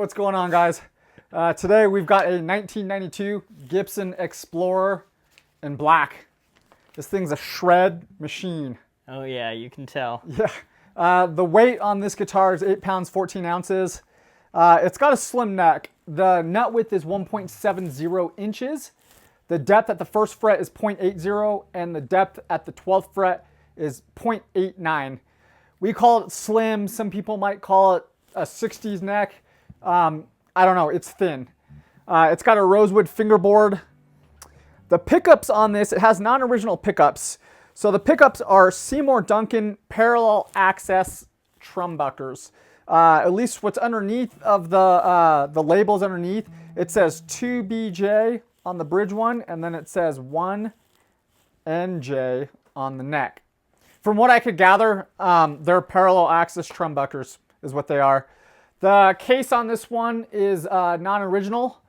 what's going on, guys? Today we've got a 1992 Gibson Explorer in black. This thing's a shred machine. Oh yeah, you can tell. Yeah. The weight on this guitar is 8 pounds, 14 ounces. It's got a slim neck. The nut width is 1.70 inches. The depth at the first fret is 0.80, and the depth at the 12th fret is 0.89. We call it slim. Some people might call it a 60s neck. I don't know. It's thin. It's got a rosewood fingerboard. The pickups on this, it has non-original pickups. So the pickups are Seymour Duncan parallel access trumbuckers. At least what's underneath of the labels underneath, it says 2BJ on the bridge one, and then it says 1NJ on the neck. From what I could gather, they're parallel access trumbuckers is what they are. The case on this one is non-original,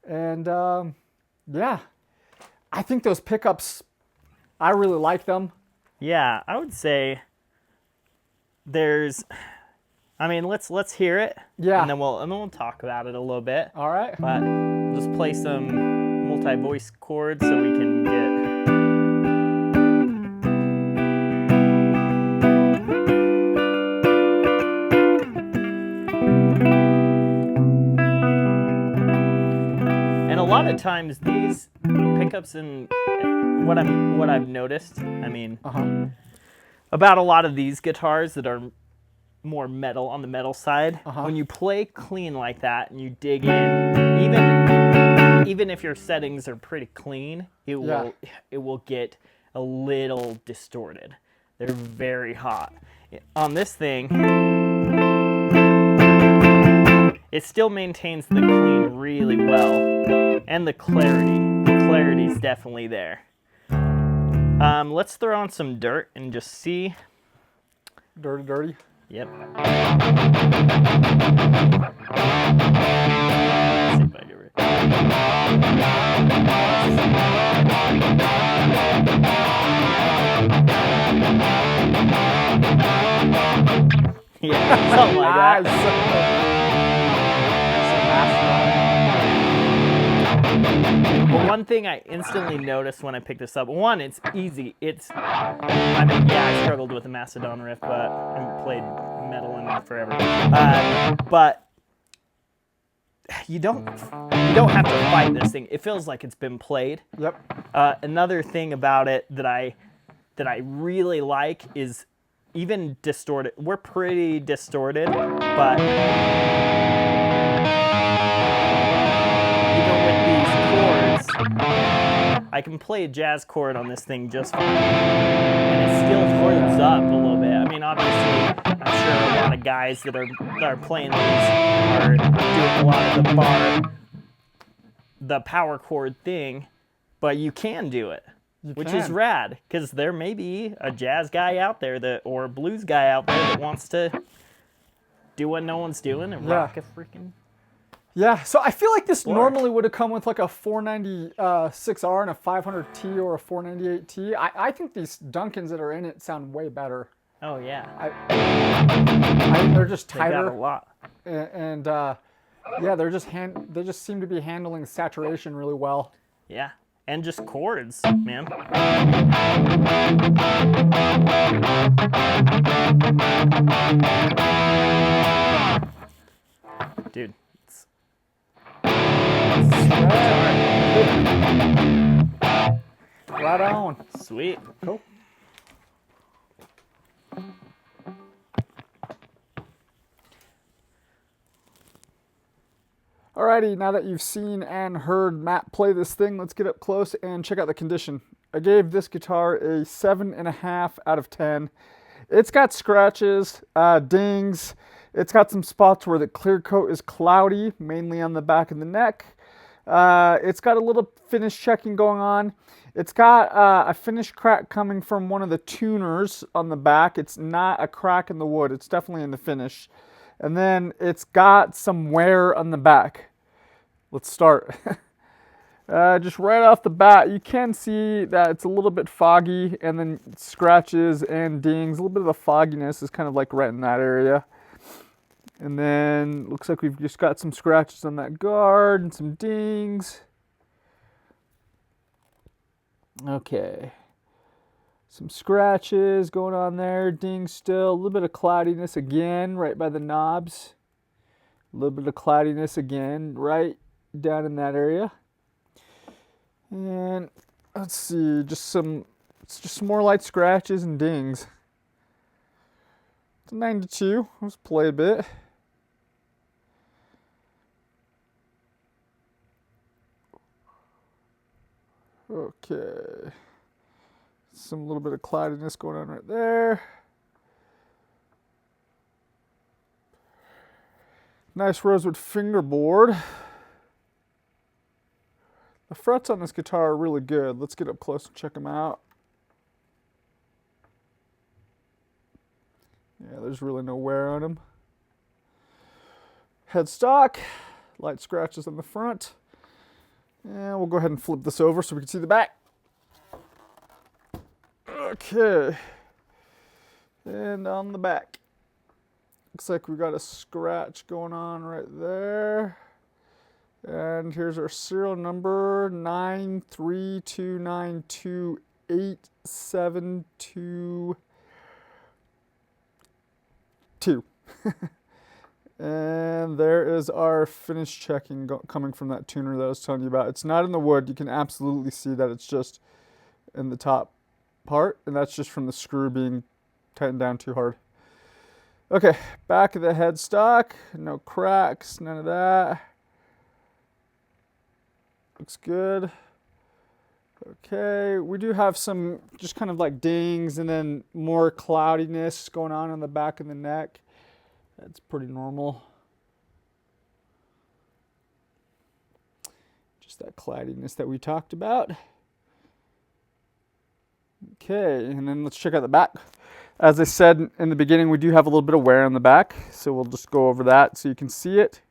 and yeah, I think those pickups, I really like them. Yeah, I would say there's, I mean, let's hear it. Yeah. And then we'll talk about it a little bit. All right. But we'll just play some multi-voice chords so we can get. And a lot of times these pickups and what I've noticed, I mean, about a lot of these guitars that are more metal on the metal side, when you play clean like that and you dig in, even if your settings are pretty clean, it will get a little distorted. They're very hot. On this thing, it still maintains the clean really well, and the clarity. The clarity is definitely there. Let's throw on some dirt and just see. Dirty. Yep. Let's see if I get it. Yeah, something like that. But one thing I instantly noticed when I picked this up, one, it's easy. I mean, yeah, I struggled with the Macedon riff, but I haven't played metal in forever. But you don't have to fight this thing. It feels like it's been played. Yep. Another thing about it that I really like is even distorted. We're pretty distorted, but even with these chords, I can play a jazz chord on this thing just fine, and it still holds up a little bit. I mean, obviously, I'm sure a lot of guys that are playing these are doing a lot of the power chord thing, but you can do it, which is rad, because there may be a jazz guy out there or a blues guy out there that wants to do what no one's doing and rock a freaking. Yeah, so I feel like this normally would have come with like a 496R and a 500T or a 498T. I think these Duncans that are in it sound way better. Oh yeah. I think they're just tighter. They got a lot. And yeah, they just seem to be handling saturation really well. Yeah, and just chords, man. Dude. Right on. Sweet. Cool. Alrighty, now that you've seen and heard Matt play this thing, let's get up close and check out the condition. I gave this guitar a 7.5 out of 10. It's got scratches, dings. It's got some spots where the clear coat is cloudy, mainly on the back of the neck. It's got a little finish checking going on. It's got a finish crack coming from one of the tuners on the back. It's not a crack in the wood. It's definitely in the finish. And then it's got some wear on the back. Let's start. Just right off the bat, you can see that it's a little bit foggy, and then scratches and dings. A little bit of the fogginess is kind of like right in that area. And then looks like we've just got some scratches on that guard and some dings. Okay. Some scratches going on there, dings still, a little bit of cloudiness again right by the knobs. A little bit of cloudiness again right down in that area. And let's see, just some more light scratches and dings. It's a 92, let's play a bit. Okay. Some little bit of cloudiness going on right there. Nice rosewood fingerboard. The frets on this guitar are really good. Let's get up close and check them out. Yeah, there's really no wear on them. Headstock, light scratches on the front. And we'll go ahead and flip this over so we can see the back. Okay. And on the back. Looks like we got a scratch going on right there. And here's our serial number, 932928722. And there is our finish checking coming from that tuner that I was telling you about. It's not in the wood. You can absolutely see that it's just in the top part, and that's just from the screw being tightened down too hard. Okay, back of the headstock, no cracks, none of that. Looks good. Okay, we do have some just kind of like dings and then more cloudiness going on the back of the neck. That's pretty normal. Just that cloudiness that we talked about. Okay, and then let's check out the back. As I said in the beginning, we do have a little bit of wear on the back, so we'll just go over that so you can see it.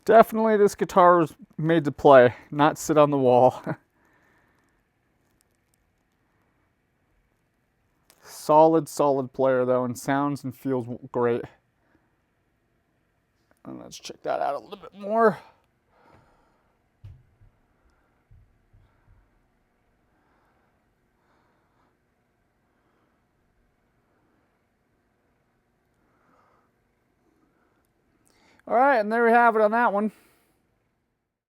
Definitely this guitar was made to play, not sit on the wall. Solid player though, and sounds and feels great. And let's check that out a little bit more. All right, and there we have it on that one.